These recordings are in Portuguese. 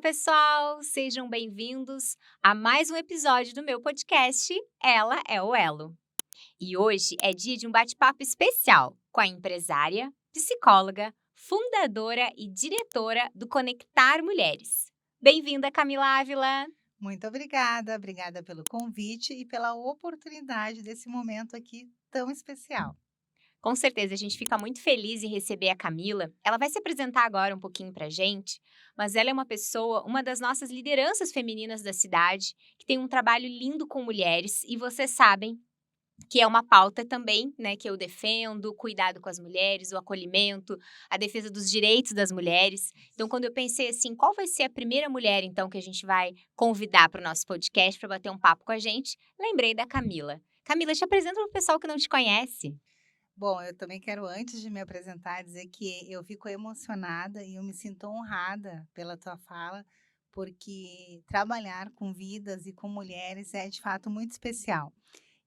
pessoal! Sejam bem-vindos a mais um episódio do meu podcast Ela é o Elo. E hoje é dia de um bate-papo especial com a empresária, psicóloga, fundadora e diretora do Conectar Mulheres. Bem-vinda, Camila Ávila! Muito obrigada pelo convite e pela oportunidade desse momento aqui tão especial. Com certeza, a gente fica muito feliz em receber a Camila. Ela vai se apresentar agora um pouquinho pra gente, mas ela é uma pessoa, uma das nossas lideranças femininas da cidade, que tem um trabalho lindo com mulheres e vocês sabem que é uma pauta também, né, que eu defendo, o cuidado com as mulheres, o acolhimento, a defesa dos direitos das mulheres. Então, quando eu pensei assim, qual vai ser a primeira mulher, então, que a gente vai convidar para o nosso podcast para bater um papo com a gente, lembrei da Camila. Camila, te apresenta para o pessoal que não te conhece. Bom, eu também quero, antes de me apresentar, dizer que eu fico emocionada e eu me sinto honrada pela tua fala, porque trabalhar com vidas e com mulheres é de fato muito especial.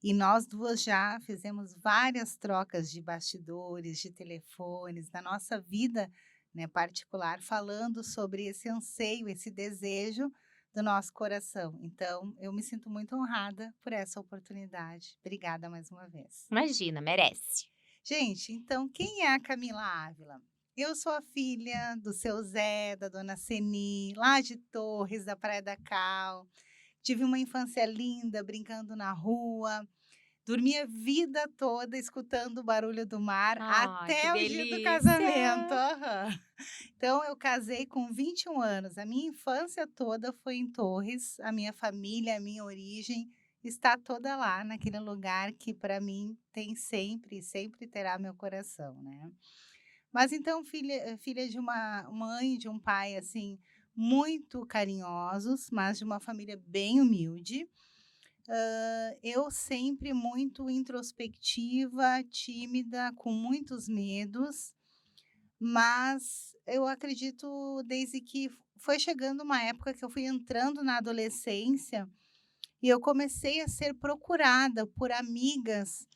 E nós duas já fizemos várias trocas de bastidores, de telefones, da nossa vida, né, particular, falando sobre esse anseio, esse desejo do nosso coração. Então, eu me sinto muito honrada por essa oportunidade. Obrigada mais uma vez. Imagina, merece. Gente, então quem é a Camila Ávila? Eu sou a filha do seu Zé, da dona Ceni, lá de Torres, da Praia da Cal. Tive uma infância linda, brincando na rua. Dormi a vida toda escutando o barulho do mar Ai, que até o dia do casamento. delícia! Aham. Então, eu casei com 21 anos. A minha infância toda foi em Torres. A minha família, a minha origem está toda lá, naquele lugar que para mim tem sempre e sempre terá meu coração, né. Mas então filha de uma mãe e de um pai, assim, muito carinhosos, mas de uma família bem humilde. Eu sempre muito introspectiva, tímida, com muitos medos, mas eu acredito desde que foi chegando uma época que eu fui entrando na adolescência e eu comecei a ser procurada por amigas,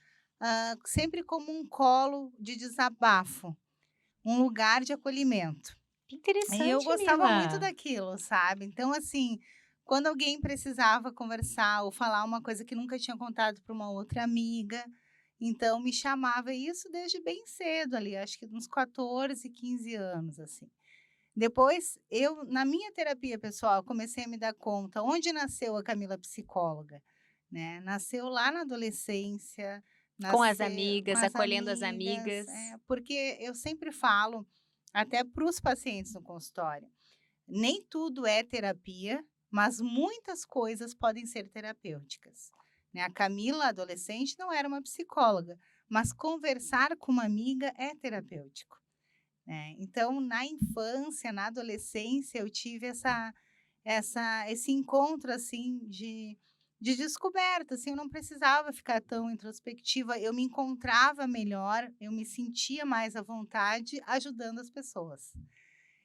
sempre como um colo de desabafo, um lugar de acolhimento. Que E eu interessante, gostava muito Mila. daquilo, sabe. Então, assim, quando alguém precisava conversar ou falar uma coisa que nunca tinha contado para uma outra amiga, então me chamava, e isso desde bem cedo ali, acho que uns 14, 15 anos, assim. Depois eu, na minha terapia pessoal, comecei a me dar conta onde nasceu a Camila psicóloga, né, nasceu lá na adolescência, Com as nasceu com amigas, as acolhendo as amigas, amigas. porque eu sempre falo, até para os pacientes no consultório, nem tudo é terapia, mas muitas coisas podem ser terapêuticas, né. A Camila, adolescente, não era uma psicóloga, mas conversar com uma amiga é terapêutico, né. Então, na infância, na adolescência, eu tive esse encontro, assim, de descoberta, assim, eu não precisava ficar tão introspectiva, eu me encontrava melhor, eu me sentia mais à vontade ajudando as pessoas.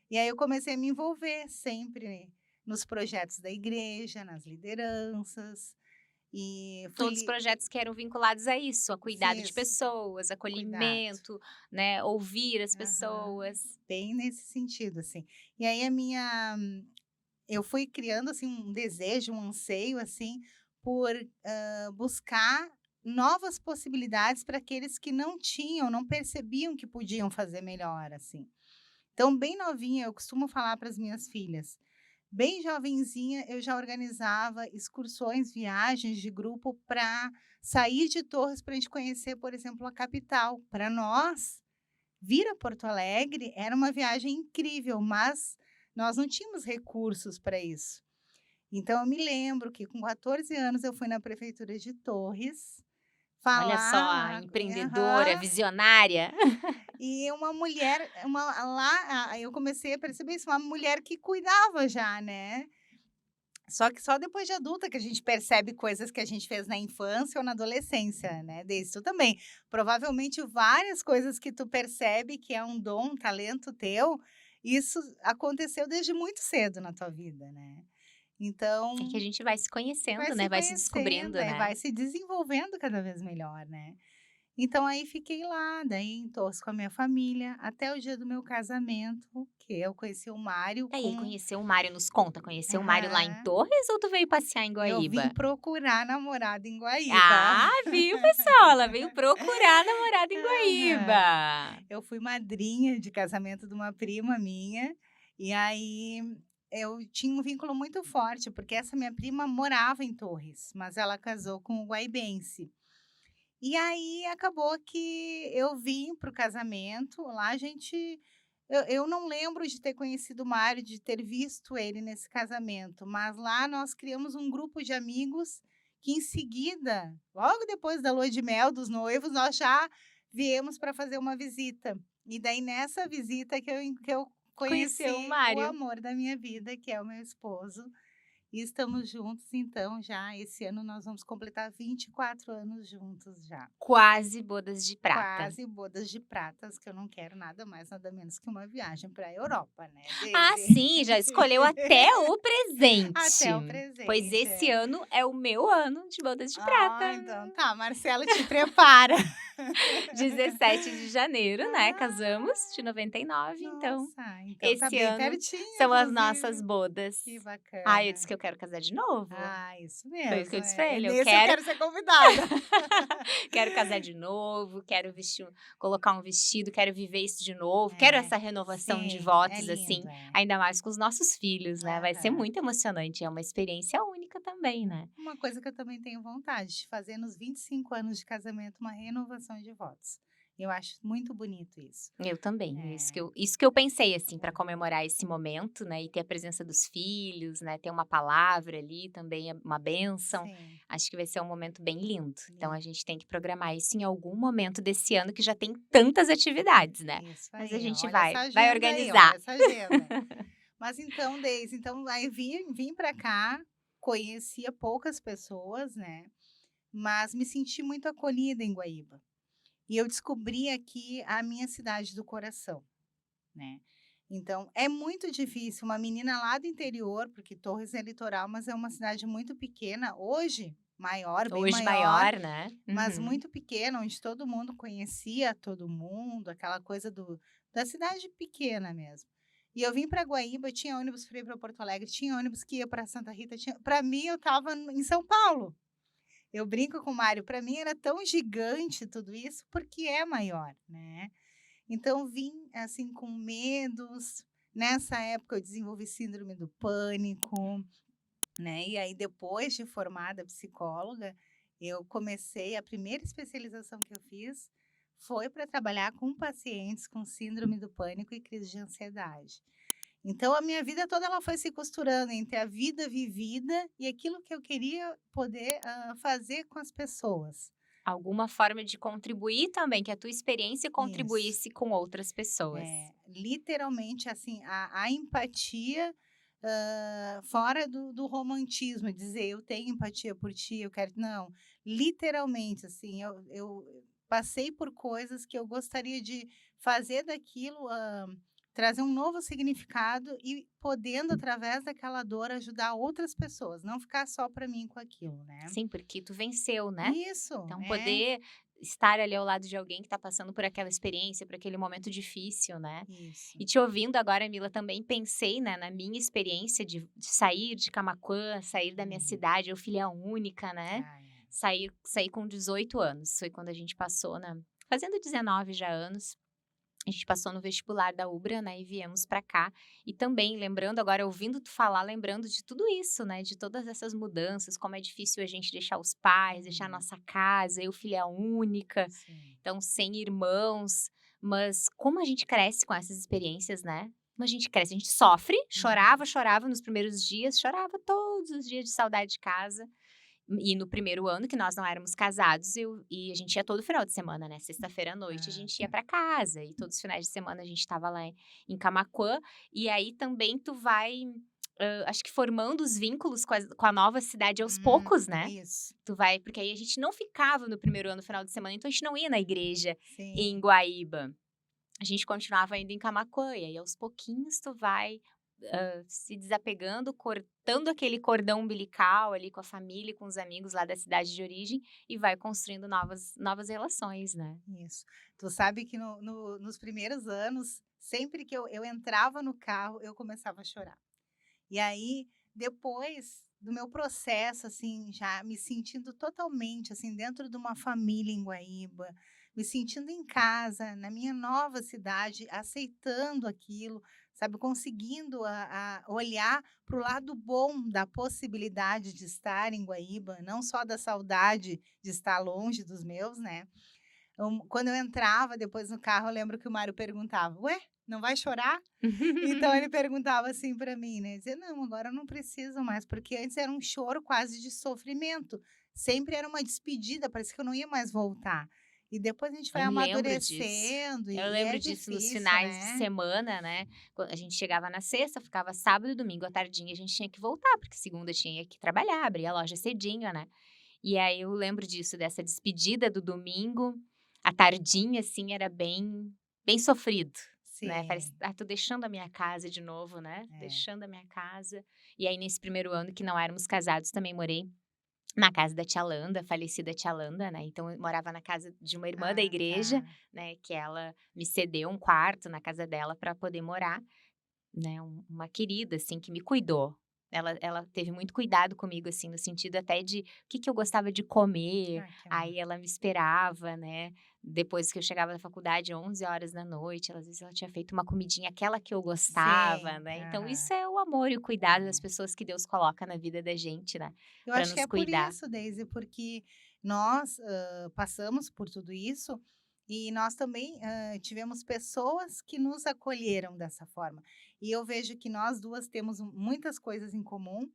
E aí eu comecei a me envolver sempre nos projetos da igreja, nas lideranças, e fui Todos os projetos que eram vinculados a isso, a cuidado de isso, pessoas, cuidado. acolhimento, né, ouvir as Aham. pessoas. Bem nesse sentido, assim. E aí eu fui criando, assim, um desejo, um anseio, assim, por, buscar novas possibilidades para aqueles que não tinham, não percebiam que podiam fazer melhor, assim. Então, bem novinha, eu costumo falar para as minhas filhas, bem jovenzinha, eu já organizava excursões, viagens de grupo para sair de Torres para a gente conhecer, por exemplo, a capital. Para nós, vir a Porto Alegre era uma viagem incrível, mas nós não tínhamos recursos para isso. Então, eu me lembro que com 14 anos eu fui na prefeitura de Torres Olha só, falar a lá, empreendedora, aham, visionária. e uma mulher, aí eu comecei a perceber isso, uma mulher que cuidava já, né. Só que só depois de adulta que a gente percebe coisas que a gente fez na infância ou na adolescência, né, Daisy, tu também. Provavelmente várias coisas que tu percebe que é um dom, um talento teu, isso aconteceu desde muito cedo na tua vida, né. É que a Então, gente vai se vai conhecendo, né, se vai se conhecendo, descobrindo, aí né. vai se desenvolvendo cada vez melhor, né. Então aí fiquei lá, daí em Torres com a minha família, até o dia do meu casamento, que eu conheci o Mário Daí com conheceu o Mário, nos conta, conheceu o Mário lá em aham. Torres ou tu veio passear em Eu vim Guaíba? procurar namorado em Guaíba. Ah, viu, pessoal? Ela veio procurar namorado em Aham. Guaíba. Eu fui madrinha de casamento de uma prima minha, e aí eu tinha um vínculo muito forte, porque essa minha prima morava em Torres, mas ela casou com um guaibense. E aí acabou que eu vim para o casamento, lá a gente eu não lembro de ter conhecido o Mário, de ter visto ele nesse casamento, mas lá nós criamos um grupo de amigos que em seguida, logo depois da lua de mel dos noivos, nós já viemos para fazer uma visita. E daí nessa visita que eu Conheceu o conheci o Mário. amor da minha vida, que é o meu esposo, e estamos juntos então já esse ano nós vamos completar 24 anos juntos já. Quase bodas de prata. Quase bodas de pratas, que eu não quero nada mais, nada menos que uma viagem para a Europa, né, Ah, Daisy? sim, já escolheu até o presente. Até o Pois presente, esse é. ano é o meu ano de bodas de prata. Ah, então tá, Marcelo, te prepara. 17 de janeiro, né, casamos, de Ah, 99, então nossa, então tá esse bem ano pertinho, são as nossas inclusive. bodas. Que Ah, eu disse bacana. que eu quero casar de novo. Ah, isso Foi isso que eu mesmo, disse pra é. ele, eu Nesse eu quero quero ser convidada. quero casar de novo, quero vestir colocar um vestido, quero viver isso de novo, quero É, essa renovação de sim, é votos, assim, lindo, é. ainda mais com os nossos filhos, né, vai ser Aham. muito emocionante, é uma experiência única também, né. Uma coisa que eu também tenho vontade de fazer nos 25 anos de casamento, uma renovação de votos. Eu acho muito bonito isso. Eu também, É, isso que eu pensei, assim, para comemorar esse momento, né, e ter a presença dos filhos, né, ter uma palavra ali também é uma bênção, sim, acho que vai ser um momento bem lindo. Então a lindo. gente tem que programar isso em algum momento desse ano que já tem tantas atividades, né, Isso mas a aí, ó, gente olha essa vai agenda aí, olha organizar. essa agenda. Mas então, Deise, então aí vim para cá, conhecia poucas pessoas, né? Mas me senti muito acolhida em Guaíba. E eu descobri aqui a minha cidade do coração, né? Então, é muito difícil uma menina lá do interior, porque Torres é litoral, mas é uma cidade muito pequena, hoje maior, bem Hoje maior, maior, né. mas Uhum. muito pequena, onde todo mundo conhecia todo mundo, aquela coisa da cidade pequena mesmo. E eu vim para Guaíba, tinha ônibus para ir para Porto Alegre, tinha ônibus que ia para Santa Rita, para mim eu estava em São Paulo. Eu brinco com o Mário, para mim era tão gigante tudo isso, porque é maior, né? Então vim assim com medos. Nessa época eu desenvolvi síndrome do pânico, né? E aí depois de formada psicóloga, eu comecei a primeira especialização que eu fiz foi para trabalhar com pacientes com síndrome do pânico e crise de ansiedade. Então a minha vida toda ela foi se costurando entre a vida vivida e aquilo que eu queria poder fazer com as pessoas. Alguma forma de contribuir também, que a tua experiência Isso. contribuísse com outras pessoas. É, literalmente, assim, a empatia, fora do romantismo, dizer: "Eu tenho empatia por ti, eu quero", não, literalmente, assim, eu passei por coisas que eu gostaria de fazer daquilo, trazer um novo significado e podendo, através daquela dor, ajudar outras pessoas, não ficar só para mim com aquilo, né. Sim, porque tu venceu, né. Isso, Então é, poder estar ali ao lado de alguém que está passando por aquela experiência, por aquele momento difícil, né. isso. E te ouvindo agora, Mila, também pensei, né, na minha experiência de sair de Camaquã, sair da minha Uhum. cidade, eu filha única, né, Ah, é. saí com 18 anos, foi quando a gente passou na fazendo 19 já anos, a gente passou no vestibular da UBRA, né, e viemos para cá. E também lembrando agora, ouvindo tu falar, lembrando de tudo isso, né, de todas essas mudanças, como é difícil a gente deixar os pais, deixar a Uhum. nossa casa, eu filha única, Sim. então sem irmãos. Mas como a gente cresce com essas experiências, né? Como a gente cresce, a gente sofre, Uhum. chorava nos primeiros dias, chorava todos os dias de saudade de casa. E no primeiro ano que nós não éramos casados, e a gente ia todo final de semana, né, sexta-feira à noite a Ah, gente ia tá. pra casa, e todos os finais de semana a gente estava lá em Camaquã, e aí também tu vai, acho que formando os vínculos com a nova cidade aos poucos, né. Isso. Tu vai porque aí a gente não ficava no primeiro ano, final de semana, então a gente não ia na igreja em Sim. Guaíba, a gente continuava indo em Camaquã, e aí aos pouquinhos tu vai se desapegando, cortando aquele cordão umbilical ali com a família e com os amigos lá da cidade de origem e vai construindo novas relações, né. Isso. Tu sabe que nos primeiros anos, sempre que eu entrava no carro, eu começava a chorar. E aí, depois do meu processo, assim, já me sentindo totalmente, assim, dentro de uma família em Guaíba, me sentindo em casa, na minha nova cidade, aceitando aquilo, sabe, conseguindo a olhar para o lado bom da possibilidade de estar em Guaíba, não só da saudade de estar longe dos meus, né? Quando eu entrava depois no carro, eu lembro que o Mário perguntava: "Ué, não vai chorar?" Então ele perguntava assim para mim, né, dizia: "Não, agora eu não preciso mais", porque antes era um choro quase de sofrimento, sempre era uma despedida, parecia que eu não ia mais voltar. E depois a gente vai Eu lembro disso. amadurecendo Eu e é lembro disso nos difícil, finais de né. semana, né, a gente chegava na sexta, ficava sábado e domingo à tardinha, a gente tinha que voltar, porque segunda tinha que trabalhar, abrir a loja cedinho, né. E aí eu lembro disso, dessa despedida do domingo, à tardinha, assim, era bem sofrido, né, parece: Sim, "Ah, tô deixando a minha casa de novo, né, é. deixando a minha casa". E aí nesse primeiro ano que não éramos casados, também morei na casa da tia Landa, falecida tia Landa, né, então eu morava na casa de uma irmã da Ah, igreja, tá. né, que ela me cedeu um quarto na casa dela para poder morar, né, uma querida, assim, que me cuidou. Ela teve muito cuidado comigo, assim, no sentido até de o que que eu gostava de comer, Ah, que amor. aí ela me esperava, né, depois que eu chegava da faculdade 11 horas da noite, ela às vezes ela tinha feito uma comidinha, aquela que eu gostava, Sim, né, então aham. isso é o amor e o cuidado das É. pessoas que Deus coloca na vida da gente, né, Eu para acho que nos é por cuidar. isso, Daisy, porque nós, passamos por tudo isso e nós também, tivemos pessoas que nos acolheram dessa forma. E eu vejo que nós 2 temos muitas coisas em comum,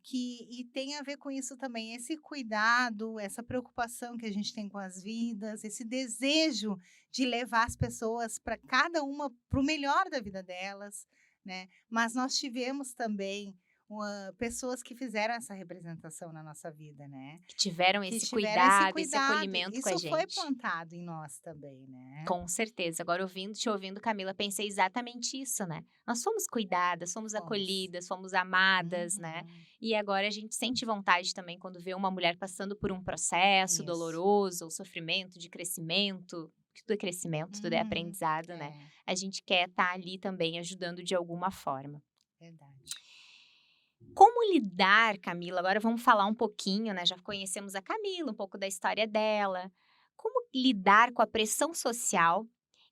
que e tem a ver com isso também, esse cuidado, essa preocupação que a gente tem com as vidas, esse desejo de levar as pessoas para cada uma para o melhor da vida delas, né. Mas nós tivemos também, pessoas que fizeram essa representação na nossa vida, né, Que tiveram que esse tiveram esse cuidado, esse cuidado. acolhimento com a Isso foi gente. plantado em nós também, né. Com certeza. Agora te ouvindo, Camila, pensei exatamente isso, né. Nós fomos cuidadas, fomos Fomos. acolhidas, fomos amadas, né. Uhum. E agora a gente sente vontade também quando vê uma mulher passando por um processo Isso. doloroso ou sofrimento de crescimento, que tudo é crescimento, tudo é Uhum. aprendizado, né. É, A gente quer estar ali também ajudando de alguma forma. verdade. Como lidar, Camila, agora vamos falar um pouquinho, né, já conhecemos a Camila, um pouco da história dela. Como lidar com a pressão social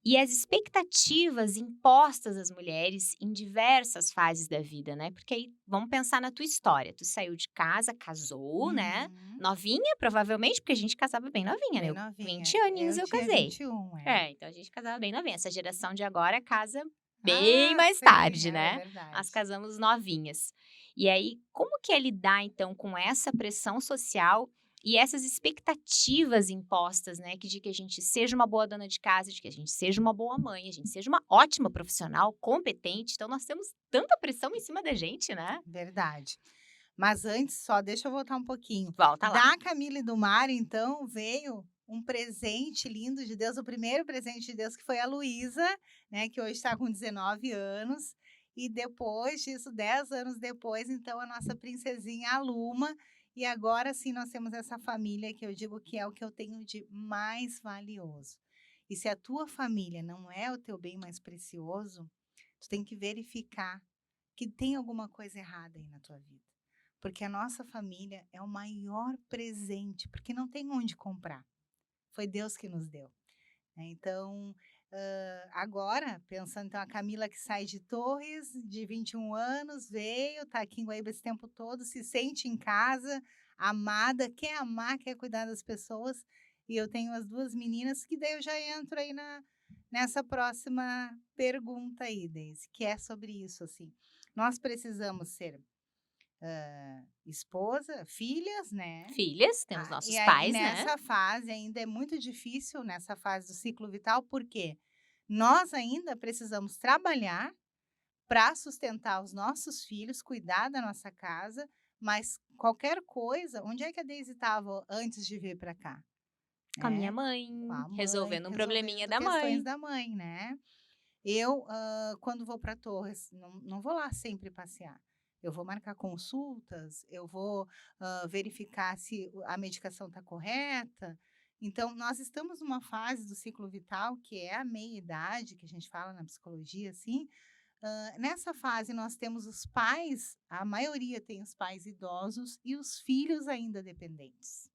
e as expectativas impostas às mulheres em diversas fases da vida, né? Porque aí vamos pensar na tua história. Tu saiu de casa, casou, né? Uhum. Novinha, provavelmente, porque a gente casava bem novinha, né? Bem Eu, novinha. 20 aninhos Eu eu tinha casei. 21, é. É, então a gente casava bem novinha. Essa geração de agora casa bem Ah, mais sim, tarde, é né? Nós verdade. casamos novinhas. E aí, como que é lidar então com essa pressão social e essas expectativas impostas, né, que de que a gente seja uma boa dona de casa, de que a gente seja uma boa mãe, a gente seja uma ótima profissional, competente. Então nós temos tanta pressão em cima da gente, né? Verdade. Mas antes, só deixa eu voltar um pouquinho. Volta lá. Da Camila e do Mário, então, veio um presente lindo de Deus, o primeiro presente de Deus, que foi a Luísa, né, que hoje está com 19 anos. E depois disso, 10 anos depois, então, a nossa princesinha, a Luma. E agora sim, nós temos essa família que eu digo que é o que eu tenho de mais valioso. E se a tua família não é o teu bem mais precioso, tu tem que verificar que tem alguma coisa errada aí na tua vida. Porque a nossa família é o maior presente, porque não tem onde comprar. Foi Deus que nos deu, né. Então, agora, pensando então a Camila que sai de Torres, de 21 anos, veio, tá aqui em Guaíba esse tempo todo, se sente em casa, amada, quer amar, quer cuidar das pessoas. E eu tenho as 2 meninas que daí eu já entro aí nessa próxima pergunta aí, Deise, que é sobre isso, assim. Nós precisamos ser esposa, filhas, né. Filhas, temos Ah, e nossos aí pais, né? nessa fase ainda é muito difícil, nessa fase do ciclo vital, porque nós ainda precisamos trabalhar para sustentar os nossos filhos, cuidar da nossa casa, mas qualquer coisa, onde é que a Deise estava antes de vir para cá, Com a minha né? mãe, Com a mãe, resolvendo um probleminha resolvendo da questões mãe. da mãe, né? Eu, quando vou para Torres, não vou lá sempre passear. Eu vou marcar consultas, eu vou, verificar se a medicação está correta. Então, nós estamos numa fase do ciclo vital, que é a meia-idade, que a gente fala na psicologia, assim. Nessa fase, nós temos os pais, a maioria tem os pais idosos e os filhos ainda dependentes.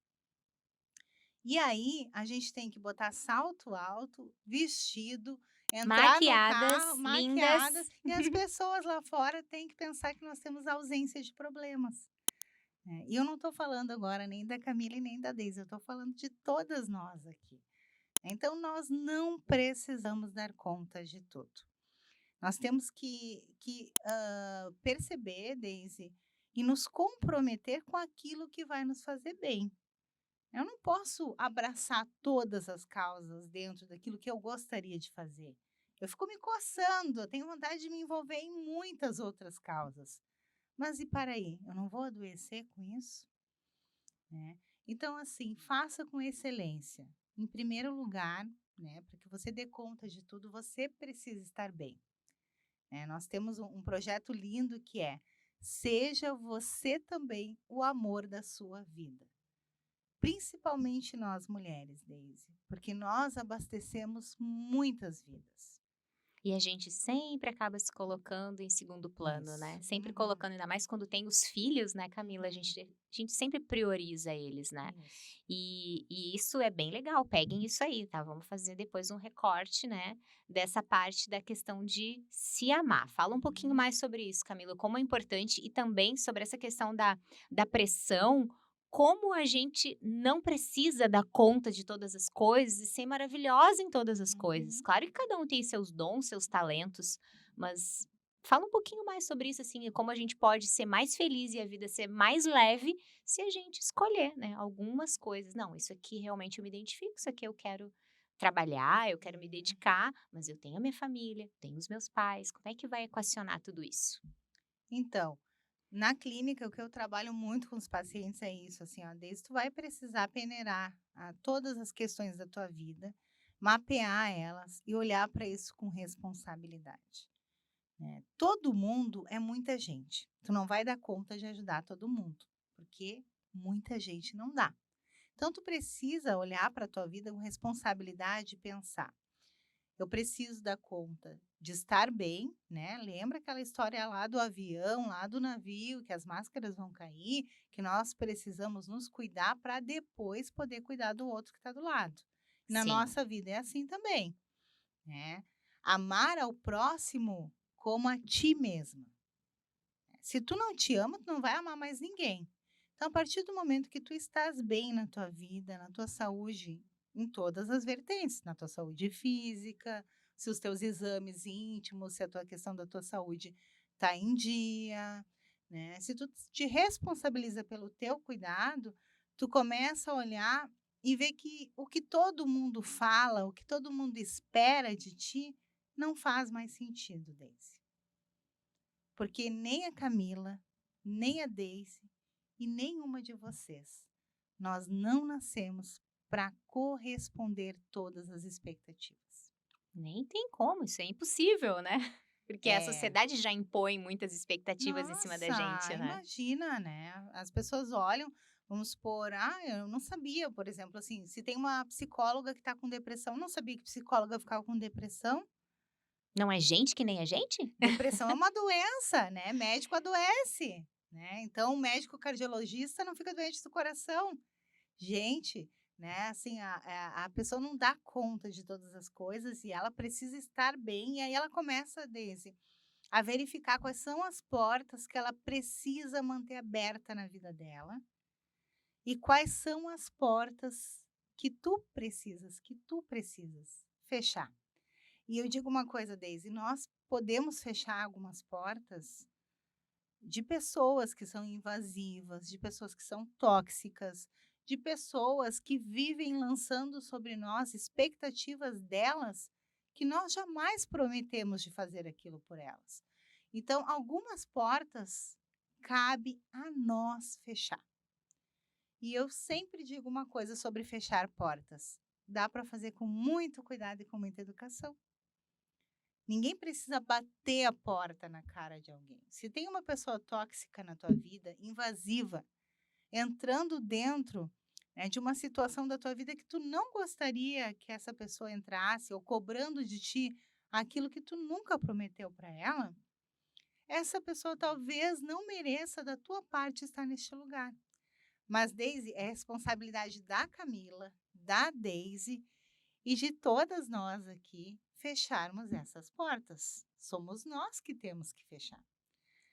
E aí, a gente tem que botar salto alto, vestido, entrar no carro, Maquiadas, maquiadas, lindas. e as pessoas lá fora têm que pensar que nós temos ausência de problemas, né. E eu não estou falando agora nem da Camila e nem da Deise, eu estou falando de todas nós aqui. Então, nós não precisamos dar conta de tudo. Nós temos que perceber, Deise, e nos comprometer com aquilo que vai nos fazer bem. Eu não posso abraçar todas as causas dentro daquilo que eu gostaria de fazer. Eu fico me coçando, eu tenho vontade de me envolver em muitas outras causas. Mas e para aí, eu não vou adoecer com isso, né? Então, assim, faça com excelência. Em primeiro lugar, né, para que você dê conta de tudo, você precisa estar bem, né? Nós temos um projeto lindo que é: seja você também o amor da sua vida. Principalmente nós mulheres, Daisy, porque nós abastecemos muitas vidas. E a gente sempre acaba se colocando em segundo plano, né, Isso. sempre Uhum, colocando, ainda mais quando tem os filhos, né, Camila, uhum. a gente sempre prioriza eles, né. Isso. E isso é bem legal, peguem isso aí, tá, vamos fazer depois um recorte, né, dessa parte da questão de se amar. Fala um pouquinho Uhum. mais sobre isso, Camila, como é importante e também sobre essa questão da pressão, como a gente não precisa dar conta de todas as coisas e ser maravilhosa em todas as coisas. Uhum. Claro que cada um tem seus dons, seus talentos, mas fala um pouquinho mais sobre isso, assim, e como a gente pode ser mais feliz e a vida ser mais leve se a gente escolher, né, algumas coisas. Não, isso aqui realmente eu me identifico, isso aqui eu quero trabalhar, eu quero me Uhum. dedicar, mas eu tenho a minha família, tenho os meus pais. Como é que vai equacionar tudo isso? Então, na clínica, o que eu trabalho muito com os pacientes é isso, assim, ó, desde tu vai precisar peneirar todas as questões da tua vida, mapear elas e olhar para isso com responsabilidade, né? Todo mundo é muita gente. Tu não vai dar conta de ajudar todo mundo, porque muita gente não dá. Então tu precisa olhar para a tua vida com responsabilidade e pensar: eu preciso dar conta de estar bem, né? Lembra aquela história lá do avião, lá do navio, que as máscaras vão cair, que nós precisamos nos cuidar para depois poder cuidar do outro que está do lado. Na Sim, nossa vida é assim também, né? Amar ao próximo como a ti mesma. Se tu não te ama, tu não vai amar mais ninguém. Então, a partir do momento que tu estás bem na tua vida, na tua saúde, em todas as vertentes, na tua saúde física, se os teus exames íntimos, se a tua questão da tua saúde está em dia, né? Se tu te responsabiliza pelo teu cuidado, tu começa a olhar e ver que o que todo mundo fala, o que todo mundo espera de ti, não faz mais sentido, Daisy. Porque nem a Camila, nem a Daisy e nenhuma de vocês, nós não nascemos para corresponder todas as expectativas. nem tem como, isso é impossível, né? Porque a É, sociedade já impõe muitas expectativas em cima da nossa, gente, né? imagina, né? As pessoas olham, vamos supor, eu não sabia, por exemplo, assim, se tem uma psicóloga que está com depressão, não sabia que psicóloga ficava com depressão. Não é gente que nem a gente? Depressão é uma doença, né? Médico adoece, né? Então, o médico cardiologista não fica doente do coração. Gente, né, assim, a pessoa não dá conta de todas as coisas e ela precisa estar bem, e aí ela começa, Daisy, a verificar quais são as portas que ela precisa manter aberta na vida dela e quais são as portas que tu precisas fechar. E eu digo uma coisa, Daisy, nós podemos fechar algumas portas de pessoas que são invasivas, de pessoas que são tóxicas, de pessoas que vivem lançando sobre nós expectativas delas que nós jamais prometemos de fazer aquilo por elas. Então, algumas portas cabe a nós fechar. E eu sempre digo uma coisa sobre fechar portas. Dá para fazer com muito cuidado e com muita educação. Ninguém precisa bater a porta na cara de alguém. Se tem uma pessoa tóxica na tua vida, invasiva, entrando dentro, né, de uma situação da tua vida que tu não gostaria que essa pessoa entrasse, ou cobrando de ti aquilo que tu nunca prometeu para ela, essa pessoa talvez não mereça da tua parte estar neste lugar. Mas, Daisy, é responsabilidade da Camila, da Daisy e de todas nós aqui fecharmos essas portas. Somos nós que temos que fechar.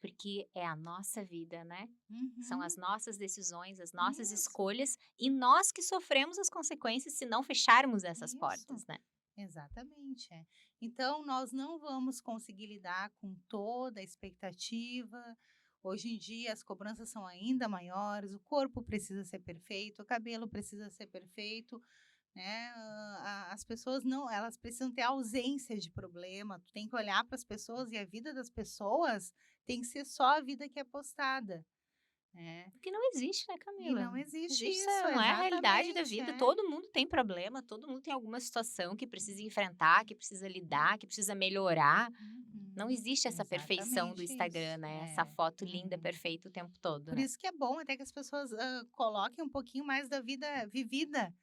Porque é a nossa vida, né? São as Uhum, nossas decisões, as nossas isso, escolhas e nós que sofremos as consequências se não fecharmos essas isso. portas, né? Exatamente, é. Então, nós não vamos conseguir lidar com toda a expectativa. Hoje em dia, as cobranças são ainda maiores, o corpo precisa ser perfeito, o cabelo precisa ser perfeito, né? As pessoas não, elas precisam ter ausência de problema. Tu tem que olhar para as pessoas e a vida das pessoas tem que ser só a vida que é postada, né? Porque não existe, né, E Camila? não existe Existe, isso, essa não é a realidade da exatamente, vida. é. Todo mundo tem problema, todo mundo tem alguma situação que precisa enfrentar, que precisa lidar, que precisa melhorar. Não Uhum, existe essa perfeição do exatamente Instagram, isso. né? Essa É. foto linda, Uhum. perfeita o tempo todo, Por né? isso que é bom até que as pessoas, coloquem um pouquinho mais da vida vivida,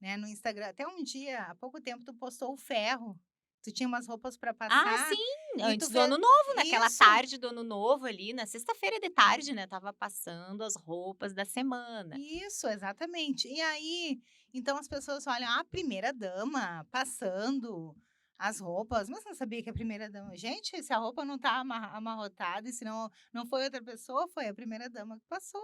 né, no Instagram. Até um dia, há pouco tempo, tu postou o ferro. Tu tinha umas roupas para Ah, passar sim! e tu Antes do fez ano novo, naquela isso. tarde do ano novo ali, na sexta-feira de tarde, né? Tava passando as roupas da semana. Isso, exatamente. E aí, então as pessoas olham a primeira-dama passando as roupas, mas não sabia que a primeira-dama gente, se a roupa não tá amarrotada e se não foi outra pessoa, foi a primeira-dama que passou,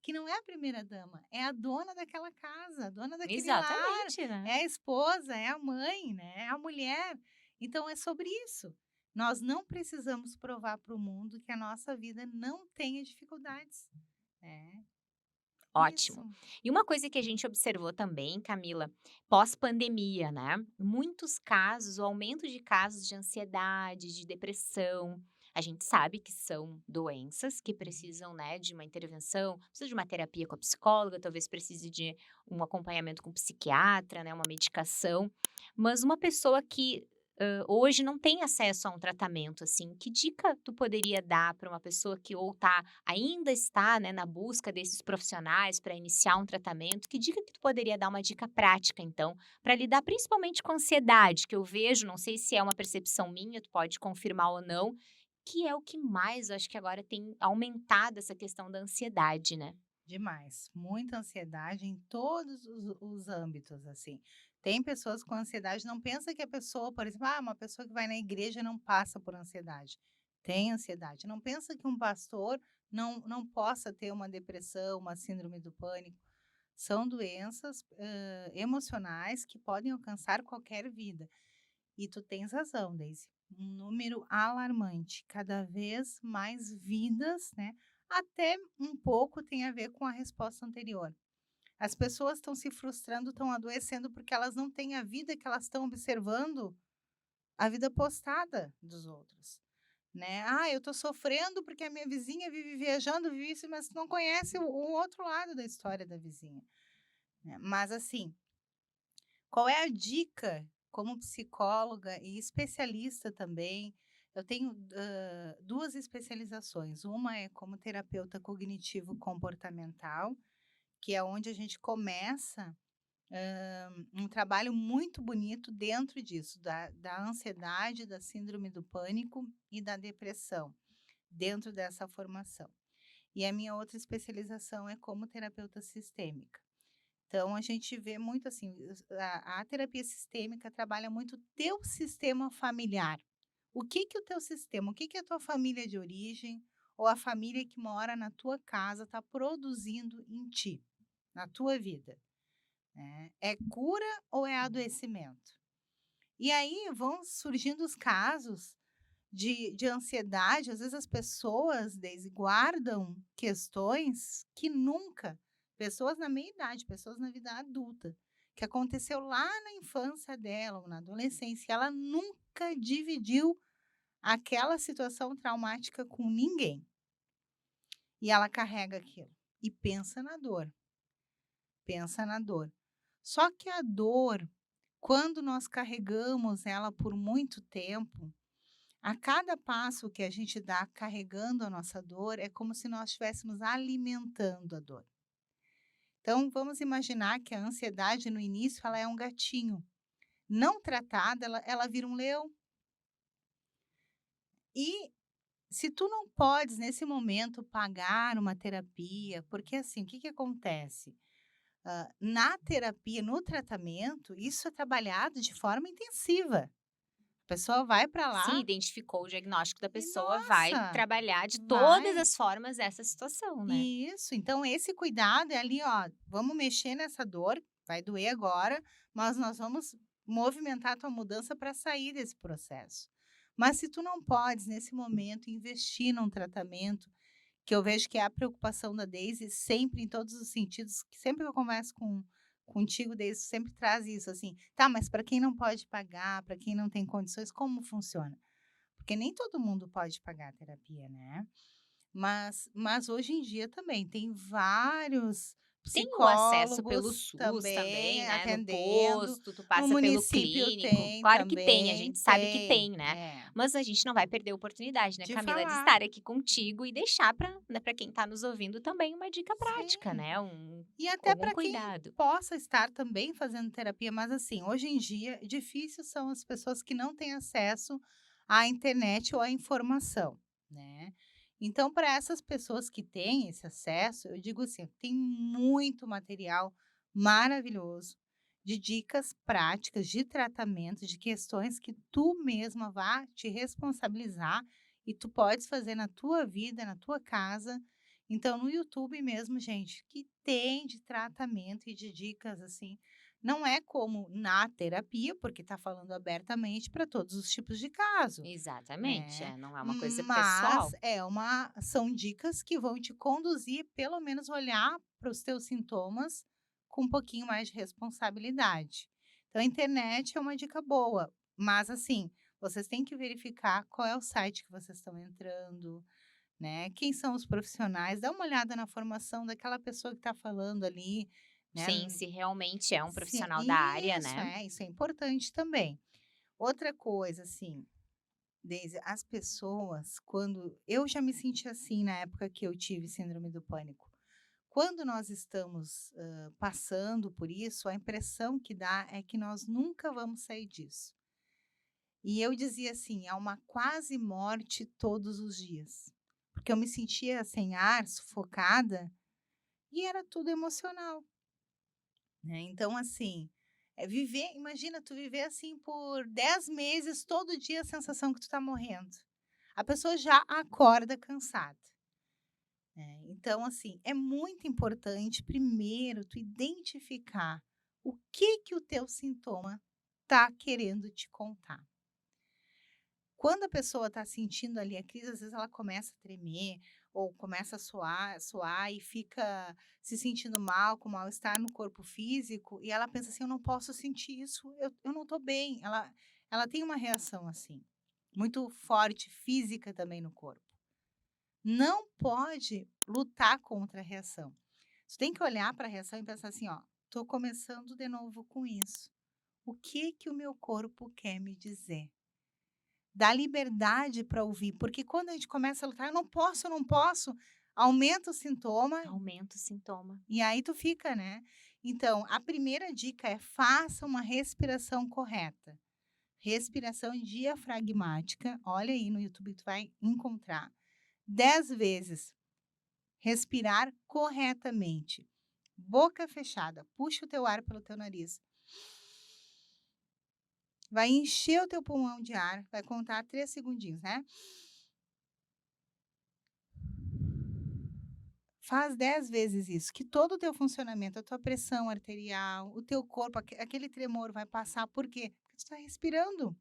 que não é a primeira-dama, é a dona daquela casa, a dona daquele lar, Exatamente, né? é a esposa, é a mãe, né, é a mulher. Então é sobre isso. Nós não precisamos provar para o mundo que a nossa vida não tenha dificuldades, né. Ótimo. Isso. E uma coisa que a gente observou também, Camila, pós-pandemia, né? Muitos casos, o aumento de casos de ansiedade, de depressão. A gente sabe que são doenças que Uhum. precisam, né, de uma intervenção, precisa de uma terapia com a psicóloga, talvez precise de um acompanhamento com o psiquiatra, né, uma medicação. Mas uma pessoa que hoje não tem acesso a um tratamento, assim, que dica tu poderia dar para uma pessoa que ou ainda está, né, na busca desses profissionais para iniciar um tratamento? Que dica que tu poderia dar, uma dica prática, então, para lidar principalmente com a ansiedade, que eu vejo, não sei se é uma percepção minha, tu pode confirmar ou não, que é o que mais, eu acho que agora tem aumentado essa questão da ansiedade, né? Demais, muita ansiedade em todos os âmbitos, assim. Tem pessoas com ansiedade, não pensa que a pessoa, por exemplo, uma pessoa que vai na igreja não passa por ansiedade. Tem ansiedade. Não pensa que um pastor não possa ter uma depressão, uma síndrome do pânico. São doenças, emocionais que podem alcançar qualquer vida. E tu tens razão, Daisy. Um número alarmante. Cada vez mais vidas, né? Até um pouco tem a ver com a resposta anterior. As pessoas estão se frustrando, estão adoecendo porque elas não têm a vida que elas estão observando, a vida postada dos outros, né? Eu estou sofrendo porque a minha vizinha vive viajando, vive isso, mas não conhece o outro lado da história da vizinha, né? Mas assim, qual é a dica como psicóloga e especialista também? Eu tenho 2 especializações. Uma é como terapeuta cognitivo comportamental, que é onde a gente começa um trabalho muito bonito dentro disso, da ansiedade, da síndrome do pânico e da depressão, dentro dessa formação. E a minha outra especialização é como terapeuta sistêmica. Então, a gente vê muito assim, a terapia sistêmica trabalha muito o teu sistema familiar. O teu sistema, o que a tua família de origem ou a família que mora na tua casa está produzindo em ti, na tua vida, né? É cura ou é adoecimento? E aí vão surgindo os casos de ansiedade, às vezes as pessoas, Daisy, guardam questões que nunca, pessoas na meia idade, pessoas na vida adulta, que aconteceu lá na infância dela ou na adolescência, ela nunca dividiu aquela situação traumática com ninguém. E ela carrega aquilo e pensa na dor, pensa na dor. Só que a dor, quando nós carregamos ela por muito tempo, A cada passo que a gente dá carregando a nossa dor, é como se nós estivéssemos alimentando a dor. Então, vamos imaginar que a ansiedade no início ela é um gatinho. Não tratada, ela vira um leão. E se tu não podes, nesse momento, pagar uma terapia, porque assim, o que que acontece? Na terapia, no tratamento, isso é trabalhado de forma intensiva. A pessoa vai para Se lá identificou o diagnóstico da e, pessoa, vai nossa, trabalhar de todas vai. as formas essa situação, né. Isso, então esse cuidado é ali, ó, vamos mexer nessa dor, vai doer agora, mas nós vamos movimentar a tua mudança para sair desse processo. Mas se tu não podes, nesse momento, investir num tratamento, que eu vejo que é a preocupação da Daisy sempre em todos os sentidos, que sempre que eu converso contigo, Daisy, sempre traz isso assim, tá, mas para quem não pode pagar, para quem não tem condições, como funciona? Porque nem todo mundo pode pagar a terapia, né? Mas hoje em dia também tem vários Tem o acesso pelo psicólogos SUS também, também né, no atendendo, posto, tu no passa pelo município clínico. tem Claro que tem, a também, gente sabe que tem, tem, né. é, Mas a gente não vai perder a oportunidade, né, de Camila, de falar, estar aqui contigo e deixar para, né, pra quem tá nos ouvindo também uma dica prática, sim. né, E até algum para quem cuidado. possa estar também fazendo terapia, mas assim, hoje em dia, difícil são as pessoas que não têm acesso à internet ou à informação, né. Então, para essas pessoas que têm esse acesso, eu digo assim, tem muito material maravilhoso de dicas práticas de tratamento, de questões que tu mesma vá te responsabilizar e tu podes fazer na tua vida, na tua casa. Então, no YouTube mesmo, gente, que tem de tratamento e de dicas assim, não é como na terapia, porque está falando abertamente para todos os tipos de caso, Exatamente, né? é, não é uma coisa Mas pessoal. são dicas que vão te conduzir, pelo menos olhar para os teus sintomas com um pouquinho mais de responsabilidade. Então, a internet é uma dica boa, mas assim, vocês têm que verificar qual é o site que vocês estão entrando, né, quem são os profissionais, dá uma olhada na formação daquela pessoa que está falando ali, né, Sim, se realmente é um se profissional da área, né. isso é importante também. Outra coisa, assim, Daisy, as pessoas, quando eu já me senti assim na época que eu tive síndrome do pânico. Quando nós estamos, passando por isso, a impressão que dá é que nós nunca vamos sair disso. E eu dizia assim: "É uma quase morte todos os dias", porque eu me sentia sem ar, sufocada, e era tudo emocional, né. Então assim, viver imagina tu viver assim por 10 meses, todo dia a sensação que tu tá morrendo. A pessoa já acorda cansada, né. Então assim, é muito importante primeiro tu identificar o que que o teu sintoma tá querendo te contar. Quando a pessoa está sentindo ali a crise, às vezes ela começa a tremer ou começa a suar e fica se sentindo mal, com mal-estar no corpo físico, e ela pensa assim: "Eu não posso sentir isso, eu não estou bem". Ela tem uma reação assim, muito forte, física também no corpo. Não pode lutar contra a reação. Você tem que olhar para a reação e pensar assim: "Ó, estou começando de novo com isso. O que que o meu corpo quer me dizer?". Dá liberdade para ouvir, porque quando a gente começa a lutar: eu não posso", aumenta o sintoma Aumenta o sintoma. e aí tu fica, né. Então, a primeira dica é: faça uma respiração correta. Respiração diafragmática, olha aí no YouTube tu vai encontrar. 10 vezes, respirar corretamente. Boca fechada, puxa o teu ar pelo teu nariz. Vai encher o teu pulmão de ar, vai contar 3 segundinhos, né. Faz 10 vezes isso, que todo o teu funcionamento, a tua pressão arterial, o teu corpo, aquele tremor vai passar, por quê? Porque tu está respirando.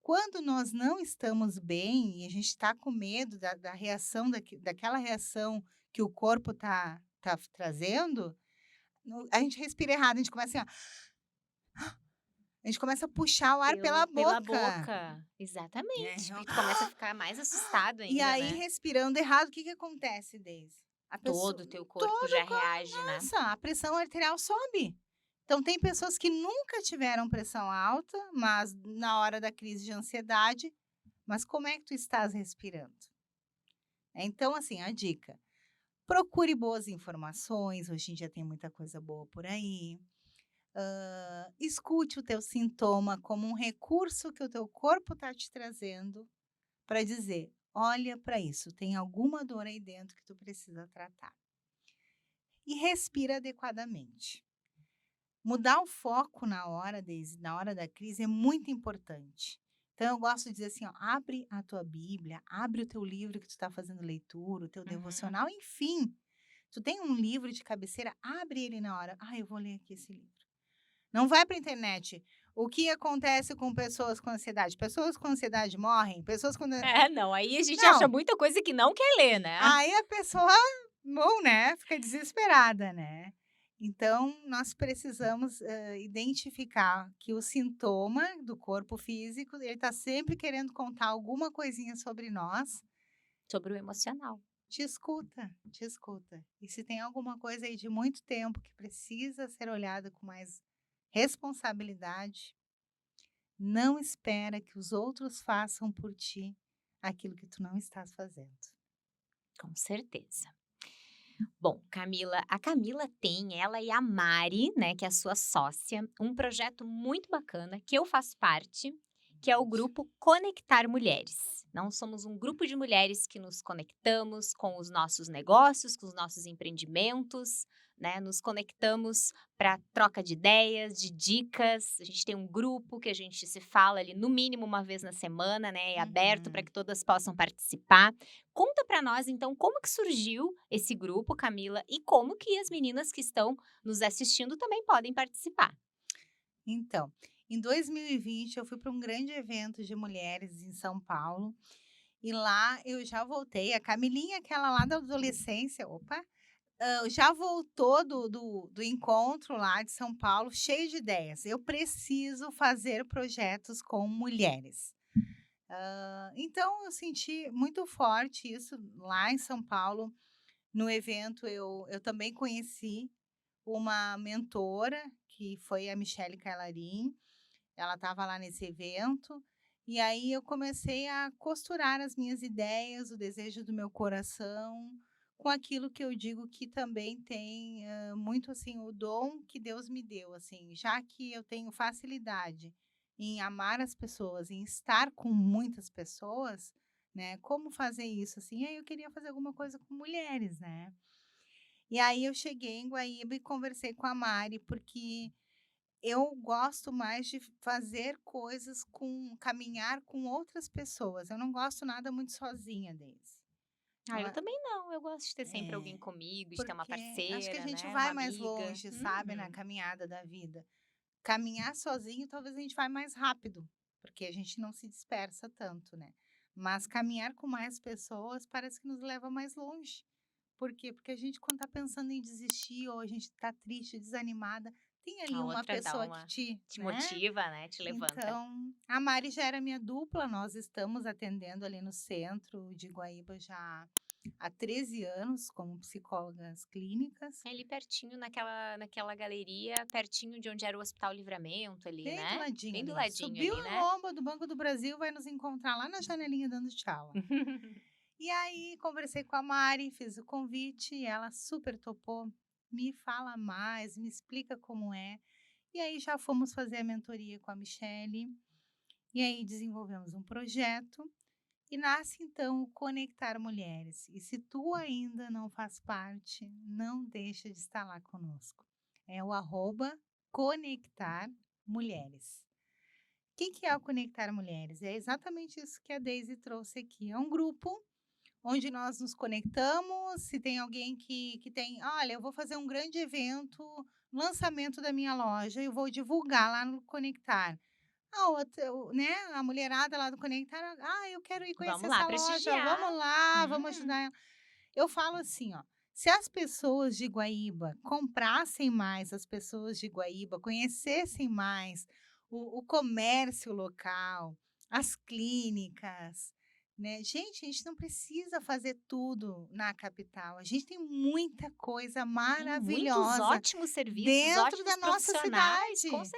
Quando nós não estamos bem e a gente está com medo da reação, daquela reação que o corpo tá trazendo, a gente respira errado, a gente começa assim, ó, a gente começa a puxar o ar pela Pela boca. boca. É, Exatamente, porque tu começa a ficar mais assustado e ainda, aí né. respirando errado, o que que acontece, Deise? A Todo pessoa o teu corpo todo já reage, né. Nossa, a pressão arterial sobe. Então tem pessoas que nunca tiveram pressão alta, mas na hora da crise de ansiedade, mas como é que tu estás respirando? Então, assim, a dica: procure boas informações, hoje em dia tem muita coisa boa por aí. Escute o teu sintoma como um recurso que o teu corpo está te trazendo para dizer: olha para isso, tem alguma dor aí dentro que tu precisa tratar. E respira adequadamente. Mudar o foco na hora, Deise, na hora da crise é muito importante. Então eu gosto de dizer assim, ó, abre a tua Bíblia, abre o teu livro que tu está fazendo leitura, o teu Uhum. devocional, enfim. Tu tem um livro de cabeceira, abre ele na hora. Ah, eu vou ler aqui esse livro. Não vai para a internet. O que acontece com pessoas com ansiedade? Pessoas com ansiedade morrem? Pessoas com. É, não, aí a gente acha Não, muita coisa que não quer ler, né. aí a pessoa, não, né, fica desesperada, né. Então, nós precisamos, identificar que o sintoma do corpo físico, ele está sempre querendo contar alguma coisinha sobre nós. Sobre o emocional. Te escuta, te escuta. E se tem alguma coisa aí de muito tempo que precisa ser olhada com mais responsabilidade, não espera que os outros façam por ti aquilo que tu não estás fazendo. Com certeza. Bom, Camila, a Camila tem, ela e a Mari, né, que é a sua sócia, um projeto muito bacana que eu faço parte, que é o grupo Conectar Mulheres. Nós somos um grupo de mulheres que nos conectamos com os nossos negócios, com os nossos empreendimentos, né? Nos conectamos para troca de ideias, de dicas. A gente tem um grupo que a gente se fala ali no mínimo uma vez na semana, né? É aberto para Uhum. que todas possam participar. Conta para nós, então, como que surgiu esse grupo, Camila, e como que as meninas que estão nos assistindo também podem participar. Então, em 2020 eu fui para um grande evento de mulheres em São Paulo, e lá eu já voltei, a Camilinha, aquela lá da adolescência, opa, já voltou do encontro lá de São Paulo, cheio de ideias. Eu preciso fazer projetos com mulheres. Então eu senti muito forte isso lá em São Paulo. No evento eu também conheci uma mentora, que foi a Michele Cailarim, ela estava lá nesse evento, e aí eu comecei a costurar as minhas ideias, o desejo do meu coração, com aquilo que eu digo que também tem, muito, assim, o dom que Deus me deu, assim, já que eu tenho facilidade em amar as pessoas, em estar com muitas pessoas, né, como fazer isso, assim? Aí eu queria fazer alguma coisa com mulheres, né. E aí eu cheguei em Guaíba e conversei com a Mari, porque eu gosto mais de fazer coisas caminhar com outras pessoas, eu não gosto nada muito sozinha, Deise. Ah, Eu eu a também não. Eu gosto de ter sempre alguém É, comigo, de ter uma porque acho que a parceira, gente né? Uma vai mais amiga. longe, sabe, na Uhum. caminhada da vida. Caminhar sozinho, talvez a gente vai mais rápido, porque a gente não se dispersa tanto, né. Mas caminhar com mais pessoas parece que nos leva mais longe. Por quê? Porque a gente, quando tá pensando em desistir ou a gente tá triste, desanimada, tem ali A uma outra dá pessoa que uma. te, Te né. motiva, né? Te levanta. Então, a Mari já era minha dupla, nós estamos atendendo ali no centro de Guaíba já há 13 anos como psicólogas clínicas. É ali pertinho, naquela galeria, pertinho de onde era o Hospital Livramento, ali, Bem do né? ladinho Bem do ali. ladinho Subiu ali, a né? lomba do Banco do Brasil, vai nos encontrar lá na janelinha dando tchau. E aí conversei com a Mari, fiz o convite, e ela super topou. Me fala mais, me explica como é. E aí já fomos fazer a mentoria com a Michele, e aí desenvolvemos um projeto e nasce então o Conectar Mulheres. E se tu ainda não faz parte, não deixa de estar lá conosco. É o @Conectar Mulheres. O que é o Conectar Mulheres? É exatamente isso que a Deise trouxe aqui. É um grupo onde nós nos conectamos. Se tem alguém que tem, olha, eu vou fazer um grande evento, lançamento da minha loja, eu vou divulgar lá no Conectar. A outra, né, a mulherada lá do Conectar, eu quero ir conhecer Vamos lá essa loja, prestigiar. vamos lá, vamos Hum. ajudar ela. Eu falo assim, ó, se as pessoas de Guaíba comprassem mais, as pessoas de Guaíba conhecessem mais o comércio local, as clínicas, né. Gente, a gente não precisa fazer tudo na capital, a gente tem muita coisa Tem muitos maravilhosa ótimos serviços, dentro da ótimos nossa profissionais, com cidade.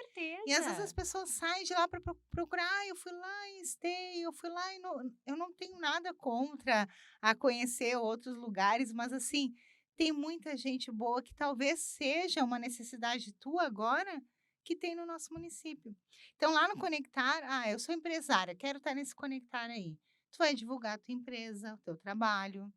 E às vezes as certeza. pessoas saem de lá para procurar: "Ah, eu fui lá em Esteio, eu fui lá e não", eu não tenho nada contra a conhecer outros lugares, mas assim, tem muita gente boa que talvez seja uma necessidade tua agora, que tem no nosso município. Então lá no Conectar: "Ah, eu sou empresária, quero estar nesse Conectar aí". Tu vai divulgar a tua empresa, o teu trabalho,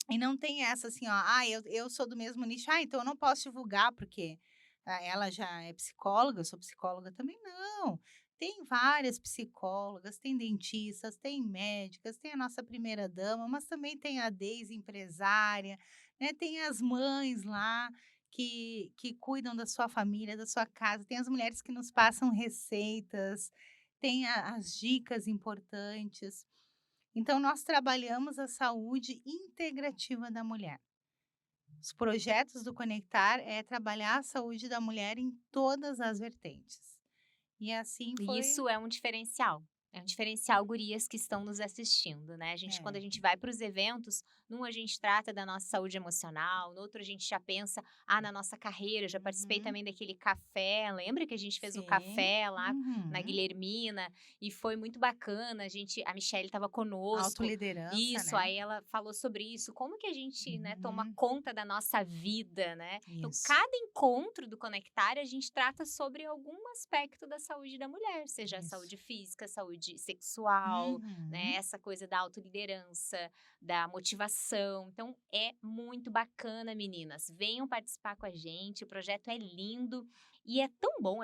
e não tem essa assim, ó: "Ah, eu sou do mesmo nicho, ah, então eu não posso divulgar porque, ela já é psicóloga, eu sou psicóloga também". Não, tem várias psicólogas, tem dentistas, tem médicas, tem a nossa primeira dama, mas também tem a Deise empresária, né, tem as mães lá que cuidam da sua família, da sua casa, tem as mulheres que nos passam receitas, tem a as dicas importantes. Então, nós trabalhamos a saúde integrativa da mulher. Os projetos do Conectar é trabalhar a saúde da mulher em todas as vertentes. E assim E foi. isso é um diferencial. É um diferencial, gurias que estão nos assistindo, né? Quando a É. gente vai para os eventos, num a gente trata da nossa saúde emocional, no outro a gente já pensa, na nossa carreira. Eu já participei Uhum. também daquele café. Lembra que a gente fez o Sim. café lá na Uhum. Guilhermina e foi muito bacana. A Michelle estava conosco. Autoliderança, Isso, né? aí ela falou sobre isso, como que a gente, né, toma Uhum. conta da nossa vida, né? Então, Isso, cada encontro do Conectar, a gente trata sobre algum aspecto da saúde da mulher, seja a isso. saúde física, saúde sexual, né? Uhum. Essa coisa da autoliderança, da motivação. Então, é muito bacana, meninas. Venham participar com a gente. O projeto é lindo e é tão bom.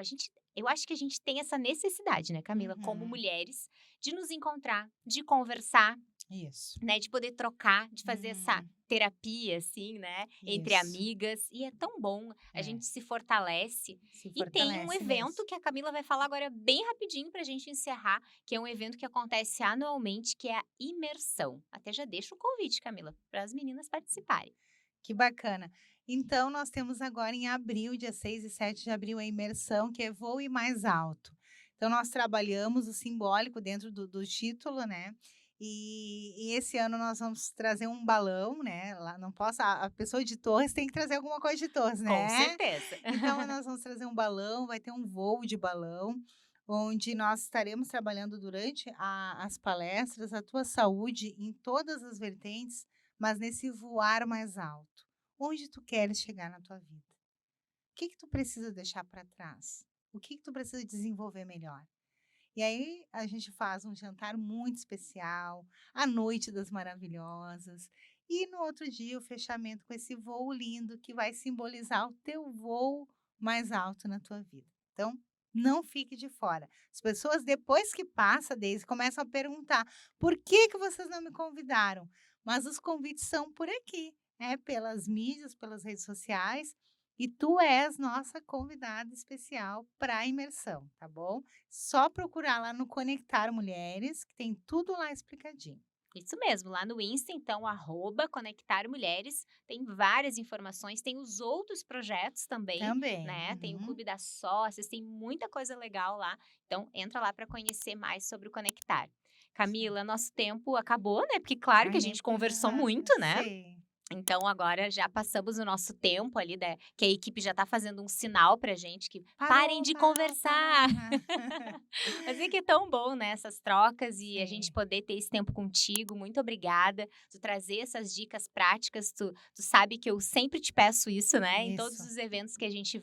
Eu acho que a gente tem essa necessidade, né, Camila, como Uhum. mulheres, de nos encontrar, de conversar, Isso. né, de poder trocar, de fazer essa Uhum. terapia, assim, né, entre Isso. amigas, e é tão bom, a É, gente se fortalece. se E tem um fortalece evento mesmo. que a Camila vai falar agora bem rapidinho pra gente encerrar, que é um evento que acontece anualmente, que é a imersão. Até já deixo o convite, Camila, para as meninas participarem. Que bacana. Então, nós temos agora em abril, dia 6 e 7 de abril, a imersão, que é Voe Mais Alto. Então, nós trabalhamos o simbólico dentro do título, né? E esse ano nós vamos trazer um balão, né? Lá não posso, a pessoa de Torres tem que trazer alguma coisa de Torres, Com né? certeza. Então, nós vamos trazer um balão, vai ter um voo de balão, onde nós estaremos trabalhando durante as palestras a tua saúde em todas as vertentes, mas nesse voar mais alto. Onde tu queres chegar na tua vida? O que que tu precisa deixar para trás? O que que tu precisa desenvolver melhor? E aí a gente faz um jantar muito especial, a noite das maravilhosas, e no outro dia o fechamento com esse voo lindo que vai simbolizar o teu voo mais alto na tua vida. Então, não fique de fora. As pessoas depois que passa, Deise, começam a perguntar: "Por que que vocês não me convidaram?". Mas os convites são por aqui, é pelas mídias, pelas redes sociais, e tu és nossa convidada especial para a imersão, tá bom? Só procurar lá no Conectar Mulheres, que tem tudo lá explicadinho. Isso mesmo, lá no Insta, então, @Conectar Mulheres, tem várias informações, tem os outros projetos também, Também. né? Tem o Uhum. Clube das Sócias, tem muita coisa legal lá. Então, entra lá para conhecer mais sobre o Conectar. Sim. Camila, nosso tempo acabou, né? Porque claro que a Ai, nem gente conversou muito, né? sei. Então agora já passamos o nosso tempo ali, que a equipe já tá fazendo um sinal pra gente que parem Parou, de parou, parou. conversar. Mas é que é tão bom, né, essas trocas e a gente Sim, poder ter esse tempo contigo. Muito obrigada. Tu trazer essas dicas práticas, tu sabe que eu sempre te peço isso, né? Em todos isso. os eventos que a gente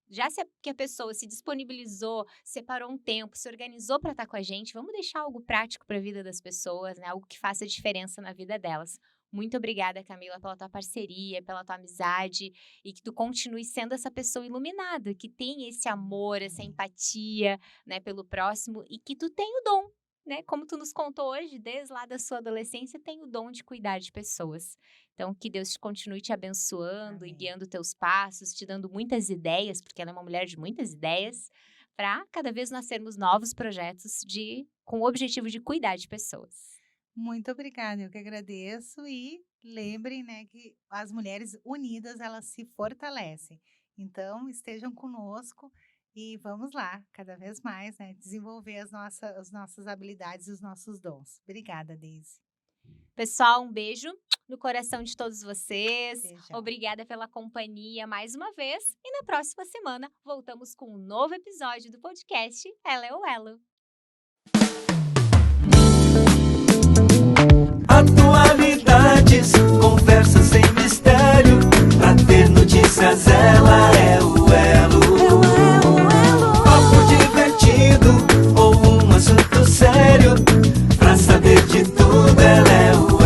já se a que a pessoa se disponibilizou, separou um tempo, se organizou para estar com a gente, vamos deixar algo prático para a vida das pessoas, né? Algo que faça diferença na vida delas. Muito obrigada, Camila, pela tua parceria, pela tua amizade e que tu continue sendo essa pessoa iluminada, que tem esse amor, essa Amém. empatia, né, pelo próximo e que tu tem o dom, né, como tu nos contou hoje, desde lá da sua adolescência, tem o dom de cuidar de pessoas. Então, que Deus continue te abençoando e Amém. guiando teus passos, te dando muitas ideias, porque ela é uma mulher de muitas ideias, para cada vez nós termos novos projetos com o objetivo de cuidar de pessoas. Muito obrigada, eu que agradeço e lembrem, né, que as mulheres unidas, elas se fortalecem. Então, estejam conosco E vamos lá, cada vez mais, né, desenvolver as nossas habilidades e os nossos dons. Obrigada, Deise. Pessoal, um beijo no coração de todos vocês. Beijão. Obrigada pela companhia mais uma vez. E na próxima semana voltamos com um novo episódio do podcast Ela é o Elo. Atualidades, conversa sem mistério. Pra ter notícias, ela é o elo. Papo divertido ou um assunto sério. Pra saber de tudo, ela é o